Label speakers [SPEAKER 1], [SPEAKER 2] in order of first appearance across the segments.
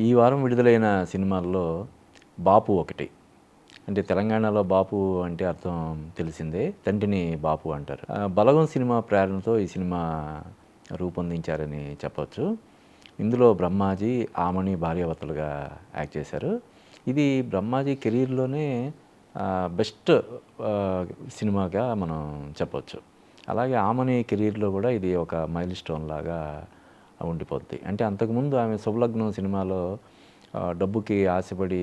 [SPEAKER 1] ఈ వారం విడుదలైన సినిమాల్లో 'బాపు' ఒకటి. అంటే తెలంగాణలో బాపు అంటే అర్థం తెలిసిందే. తండ్రిని బాపు అంటారు. 'బలగం' సినిమా ప్రేరణతో ఈ సినిమా రూపొందించారని చెప్పొచ్చు. ఇందులో బ్రహ్మాజీ, ఆమని భార్యాభర్తలుగా యాక్ట్ చేశారు. ఇది బ్రహ్మాజీ కెరీర్‌లోనే బెస్ట్ ఆహ్, సినిమాగా మనం చెప్పొచ్చు. అలాగే ఆమని కెరీర్‌లో కూడా ఇది ఒక మైల్ స్టోన్ లాగా ఉండిపోద్ది. అంటే అంతకుముందు ఆమె 'శుభలగ్నం' సినిమాలో డబ్బుకి ఆశపడి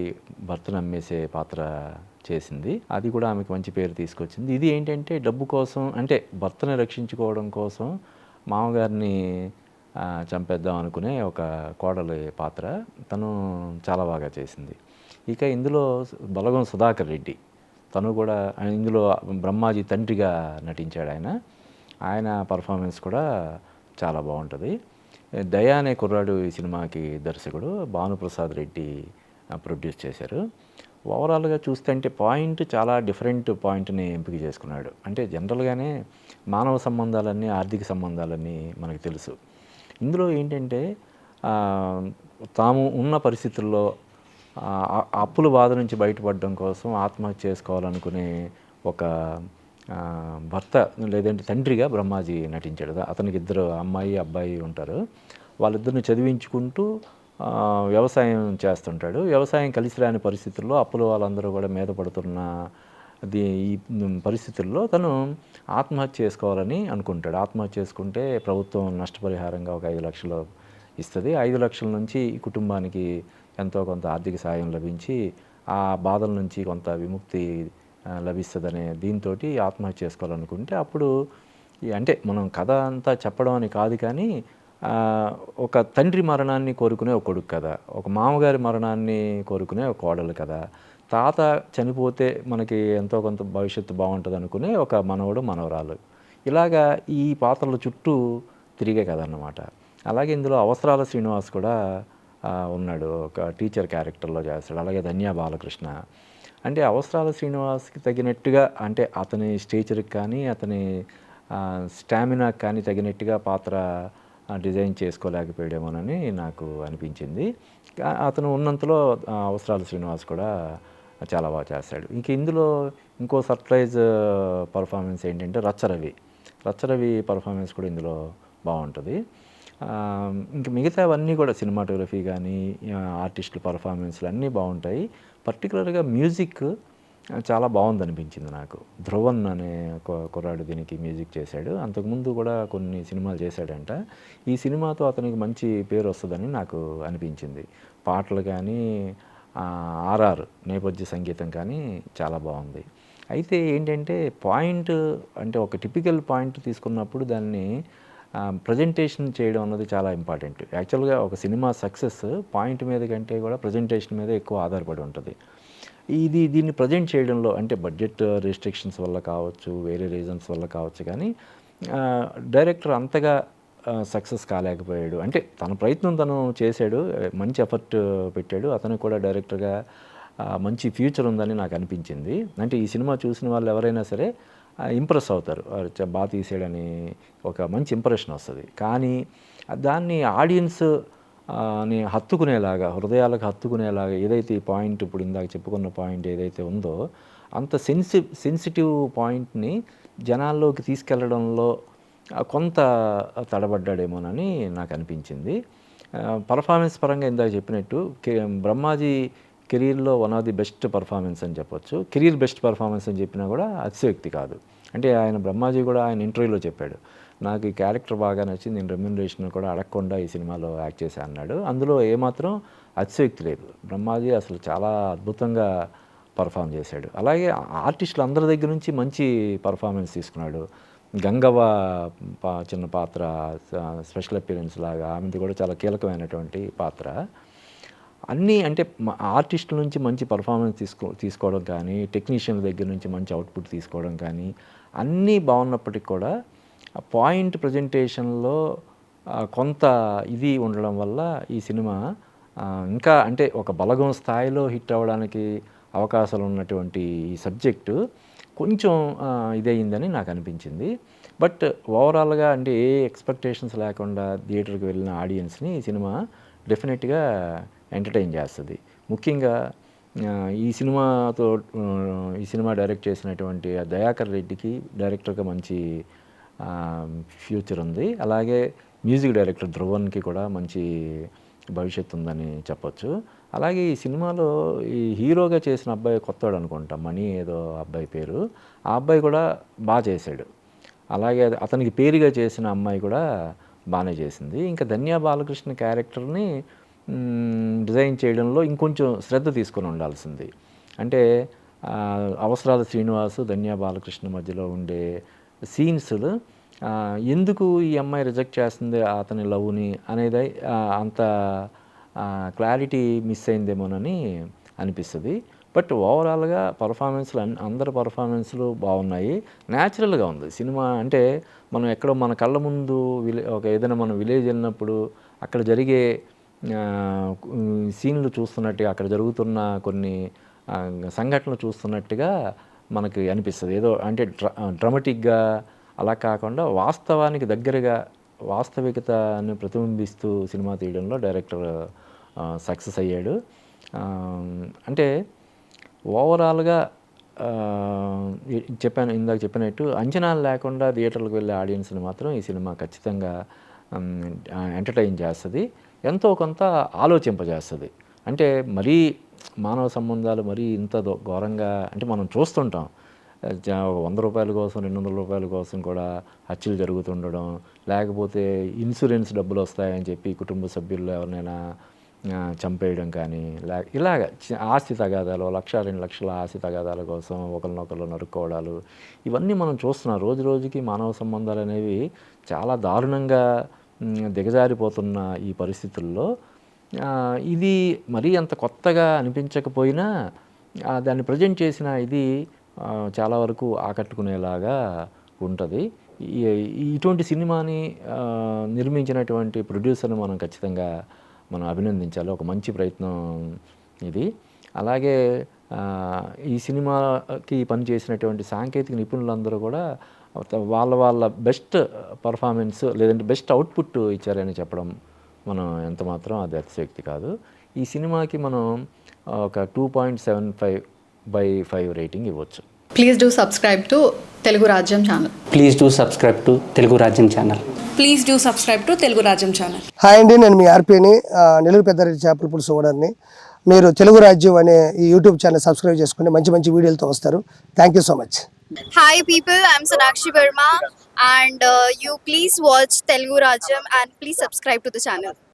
[SPEAKER 1] భర్తను అమ్మేసే పాత్ర చేసింది. అది కూడా ఆమెకు మంచి పేరు తీసుకొచ్చింది. ఇది ఏంటంటే డబ్బు కోసం అంటే భర్తని రక్షించుకోవడం కోసం మామగారిని చంపేద్దాం అనుకునే ఒక కోడలి పాత్ర. తను చాలా బాగా చేసింది. ఇక ఇందులో 'బలగం' సుధాకర్ రెడ్డి. తను కూడా ఇందులో బ్రహ్మాజీ తండ్రిగా నటించాడాయన. ఆయన పర్ఫార్మెన్స్ కూడా చాలా బావుంటది. 'దయ' అనే కుర్రాడు ఈ సినిమాకి దర్శకుడు. భానుప్రసాద్ రెడ్డి ప్రొడ్యూస్ చేశారు. ఓవరాల్‌గా చూస్తే అంటే పాయింట్ చాలా డిఫరెంట్ పాయింట్‌ని ఎంపిక చేసుకున్నాడు. అంటే జనరల్‌గానే మానవ సంబంధాలన్నీ, ఆర్థిక సంబంధాలన్నీ మనకు తెలుసు. ఇందులో ఏంటంటే ఆహ్, తాము ఉన్న పరిస్థితుల్లో అప్పుల బాధ నుంచి బయటపడడం కోసం ఆత్మహత్య చేసుకోవాలనుకునే ఒక భర్త లేదంటే తండ్రిగా బ్రహ్మాజీ నటించాడు. అతనికి ఇద్దరు అమ్మాయి, అబ్బాయి ఉంటారు. వాళ్ళిద్దరిని చదివించుకుంటూ వ్యవసాయం చేస్తుంటాడు. వ్యవసాయం కలిసి రాని పరిస్థితుల్లో అప్పుల వాళ్ళందరూ కూడా మీద పడుతున్న ఈ పరిస్థితుల్లో తను ఆత్మహత్య చేసుకోవాలని అనుకుంటాడు. ఆత్మహత్య చేసుకుంటే ప్రభుత్వం నష్టపరిహారంగా ఒక 5,00,000 ఇస్తది. 5,00,000 నుంచి ఈ కుటుంబానికి ఎంతో కొంత ఆర్థిక సాయం లభించి ఆ బాధల నుంచి కొంత విముక్తి లభిస్తదనే దీంతోటి ఆత్మహత్య చేసుకోవాలనుకుంటే అప్పుడు అంటే మనం కథ అంతా చెప్పడం అని కాదు కానీ ఒక తండ్రి మరణాన్ని కోరుకునే ఒక కొడుకు కథ, ఒక మామగారి మరణాన్ని కోరుకునే ఒక కోడలు కథ, తాత చనిపోతే మనకి ఎంతో కొంత భవిష్యత్తు బాగుంటుందనుకునే ఒక మనవడు, మనవరాలు. ఇలాగా ఈ పాత్రల చుట్టూ తిరిగే కథ అన్నమాట. అలాగే ఇందులో అవసరాల శ్రీనివాస్ కూడా ఉన్నాడు. ఒక టీచర్ క్యారెక్టర్‌లో చేస్తాడు. అలాగే ధన్య బాలకృష్ణ. అంటే అవసరాల శ్రీనివాస్‌కి తగినట్టుగా అంటే అతని స్టేచర్‌కి కానీ, అతని స్టామినాకి కానీ తగినట్టుగా పాత్ర డిజైన్ చేసుకోలేకపోయాడేమోనని నాకు అనిపించింది. అతను ఉన్నంతలో అవసరాల శ్రీనివాస్ కూడా చాలా బాగా చేస్తాడు. ఇంక ఇందులో ఇంకో సర్ప్రైజ్ పర్ఫార్మెన్స్ ఏంటంటే రచ్చరవి. రచ్చరవి పర్ఫార్మెన్స్ కూడా ఇందులో బావుంటది. ఇంక మిగతావన్నీ కూడా సినిమాటోగ్రఫీ గానీ, ఆర్టిస్టుల పర్ఫార్మెన్స్‌లు అన్నీ బావుంటాయి. పర్టిక్యులర్‌గా మ్యూజిక్ చాలా బావుందనిపించింది నాకు. 'ధ్రువన్' అనే కుర్రాడు దీనికి మ్యూజిక్ చేశాడు. అంతకుముందు కూడా కొన్ని సినిమాలు చేశాడంట. ఈ సినిమాతో అతనికి మంచి పేరొస్తదని నాకు అనిపించింది. పాటలు గానీ, 'ఆర్ఆర్' నేపథ్య సంగీతం కానీ చాలా బావుంది. అయితే ఏంటంటే పాయింట్ అంటే ఒక టిపికల్ పాయింట్ తీసుకున్నప్పుడు దాన్ని ప్రజెంటేషన్ చేయడం అన్నది చాలా ఇంపార్టెంట్. యాక్చువల్‌గా ఒక సినిమా సక్సెస్ పాయింట్ మీద కంటే కూడా ప్రజెంటేషన్ మీద ఎక్కువ ఆధారపడి ఉంటది. దీన్ని ప్రజెంట్ చేయడంలో అంటే బడ్జెట్ రిస్ట్రిక్షన్స్ వల్ల కావచ్చు, వేరే రీజన్స్ వల్ల కావచ్చు కానీ డైరెక్టర్ అంతగా సక్సెస్ కాలేకపోయాడు. అంటే తన ప్రయత్నం తను చేశాడు. మంచి ఎఫర్ట్ పెట్టాడు. అతనికి కూడా డైరెక్టర్‌గా మంచి ఫ్యూచర్ ఉందని నాకు అనిపించింది. అంటే ఈ సినిమా చూసిన వాళ్ళు ఎవరైనా సరే ఇంప్రెస్ అవుతారు. బా తీసాడని ఒక మంచి ఇంప్రెషన్ వస్తది. కానీ దాన్ని ఆడియన్స్ ని హత్తుకునేలాగా, హృదయాలకు హత్తుకునేలాగా ఏదైతే ఈ పాయింట్ ఇప్పుడు ఇందాక చెప్పుకున్న పాయింట్ ఏదైతే ఉందో, అంత సెన్సిటివ్ పాయింట్‌ని జనాల్లోకి తీసుకెళ్లడంలో కొంత తడబడ్డాడేమోనని నాకనిపించింది. పర్ఫార్మెన్స్ పరంగా ఇందాక చెప్పినట్టు బ్రహ్మాజీ కెరీర్‌లో one of the best performance అని చెప్పొచ్చు. కెరీర్ బెస్ట్ పర్ఫార్మెన్స్ అని చెప్పినా కూడా అతిశయోక్తి కాదు. అంటే ఆయన బ్రహ్మాజీ కూడా ఆయన ఇంటర్వ్యూలో చెప్పాడు. నాకు ఈ క్యారెక్టర్ బాగా నచ్చింది. నేను రెమ్యునరేషన్ కూడా అడగకుండా ఈ సినిమాలో యాక్ట్ చేశా అన్నాడు. అందులో ఏమాత్రం అతిశయోక్తి లేదు. బ్రహ్మాజీ అసలు చాలా అద్భుతంగా పర్ఫార్మ్ చేశాడు. అలాగే ఆర్టిస్టులు అందరి దగ్గర నుంచి మంచి పర్ఫార్మెన్స్ తీసుకున్నాడు. గంగవ్వ చిన్న పాత్ర స్పెషల్ అపియరెన్స్ లాగా ఆమెది కూడా చాలా కీలకమైనటువంటి పాత్ర. అన్నీ అంటే ఆర్టిస్టుల నుంచి మంచి పర్ఫార్మెన్స్ తీసుకోవడం కానీ, టెక్నీషియన్ల దగ్గర నుంచి మంచి అవుట్‌పుట్ తీసుకోవడం కానీ, అన్నీ బాగున్నప్పటికి కూడా పాయింట్ ప్రజెంటేషన్‌లో కొంత ఇది ఉండడం వల్ల ఈ సినిమా ఇంకా అంటే ఒక బలగం స్థాయిలో హిట్ అవ్వడానికి అవకాశాలు ఉన్నటువంటి ఈ సబ్జెక్టు కొంచెం ఇదయిందని నాకు అనిపించింది. బట్ ఓవరాల్‌గా అంటే ఏ ఎక్స్‌పెక్టేషన్స్ లేకుండా థియేటర్‌కి వెళ్ళిన ఆడియన్స్‌ని ఈ సినిమా డెఫినెట్‌గా ఎంటర్టైన్ చేస్తుంది. ముఖ్యంగా ఈ సినిమా డైరెక్ట్ చేసినటువంటి ఆ దయాకర్ రెడ్డికి డైరెక్టర్గా మంచి ఫ్యూచర్ ఉంది. అలాగే మ్యూజిక్ డైరెక్టర్ ధ్రువన్కి కూడా మంచి భవిష్యత్తు ఉందని చెప్పొచ్చు. అలాగే ఈ సినిమాలో ఈ హీరోగా చేసిన అబ్బాయి కొత్తోడు అనుకుంటా, మణి ఏదో అబ్బాయి పేరు. ఆ అబ్బాయి కూడా బాగా చేశాడు. అలాగే అతనికి పేరుగా చేసిన అమ్మాయి కూడా బాగానే చేసింది. ఇంకా ధన్య బాలకృష్ణ క్యారెక్టర్ని డిజైన్ చేయడంలో ఇంకొంచెం శ్రద్ధ తీసుకొని ఉండాల్సింది. అంటే అవసరాల శ్రీనివాసు, ధన్య బాలకృష్ణ మధ్యలో ఉండే సీన్స్లు ఎందుకు ఈ అమ్మాయి రిజెక్ట్ చేస్తుంది అతని లవ్ని అనేది అంత క్లారిటీ మిస్ అయిందేమోనని అనిపిస్తుంది. బట్ ఓవరాల్గా పర్ఫార్మెన్స్లు అందరి పర్ఫార్మెన్స్లు బాగున్నాయి. న్యాచురల్గా ఉంది సినిమా. అంటే మనం ఎక్కడో మన కళ్ళ ముందు ఏదైనా మనం విలేజ్ వెళ్ళినప్పుడు అక్కడ జరిగే సీన్లు చూస్తున్నట్టుగా, అక్కడ జరుగుతున్న కొన్ని సంఘటనలు చూస్తున్నట్టుగా మనకి అనిపిస్తుంది. ఏదో అంటే డ్రమటిక్గా అలా కాకుండా వాస్తవానికి దగ్గరగా వాస్తవికతను ప్రతిబింబిస్తూ సినిమా తీయడంలో డైరెక్టర్ సక్సెస్ అయ్యాడు. అంటే ఓవరాల్గా ఇందాక చెప్పినట్టు అంచనాలు లేకుండా థియేటర్లకు వెళ్ళే ఆడియన్స్ని మాత్రం ఈ సినిమా ఖచ్చితంగా ఎంటర్టైన్ చేస్తుంది. ఎంతో కొంత ఆలోచింపజేస్తుంది. అంటే మరీ మానవ సంబంధాలు మరీ ఇంత ఘోరంగా అంటే మనం చూస్తుంటాం. ₹100 కోసం, ₹200 కోసం కూడా హత్యలు జరుగుతుండడం, లేకపోతే ఇన్సూరెన్స్ డబ్బులు వస్తాయని చెప్పి కుటుంబ సభ్యుల్లో ఎవరినైనా చంపేయడం కానీ, ఇలాగ ఆస్తి తగాదాలు, 1,00,000, 2,00,000 ఆస్తి తగాదాల కోసం ఒకరినొకరు నరుక్కోవడాలు, ఇవన్నీ మనం చూస్తున్నాం. రోజు రోజుకి మానవ సంబంధాలు అనేవి చాలా దారుణంగా దిగజారిపోతున్న ఈ పరిస్థితుల్లో ఇది మరీ అంత కొత్తగా అనిపించకపోయినా దాన్ని ప్రజెంట్ చేసిన ఇది చాలా వరకు ఆకట్టుకునేలాగా ఉంటుంది. ఇటువంటి సినిమాని నిర్మించినటువంటి ప్రొడ్యూసర్ని మనం ఖచ్చితంగా అభినందించాలి. ఒక మంచి ప్రయత్నం ఇది. అలాగే ఈ సినిమాకి పనిచేసినటువంటి సాంకేతిక నిపుణులందరూ కూడా వాళ్ళ బెస్ట్ పర్ఫార్మెన్స్ లేదంటే బెస్ట్ అవుట్పుట్ ఇచ్చారని చెప్పడం మనం ఎంత మాత్రం అది అతిశయోక్తి కాదు. ఈ సినిమాకి మనం ఒక 2.75/5 రేటింగ్ ఇవ్వచ్చు.
[SPEAKER 2] Please do subscribe to Telugu Rajyam channel.
[SPEAKER 3] Please do subscribe to Telugu Rajyam channel.
[SPEAKER 4] Please do subscribe to Telugu Rajyam channel.
[SPEAKER 5] Hi అండి, నేను మీ ఆర్పీని, నెల్లూరు పెద్దారెడ్డి చేపల పులుసు ఓనర్ని. మీరు తెలుగు రాజ్యం అనే ఈ యూట్యూబ్ ఛానల్ సబ్స్క్రైబ్ చేసుకుని మంచి మంచి వీడియోలతో వస్తారు. Thank you so much.
[SPEAKER 6] Hi people, I'm Sonakshi Verma and you please watch Telugu Rajam and please subscribe to the channel.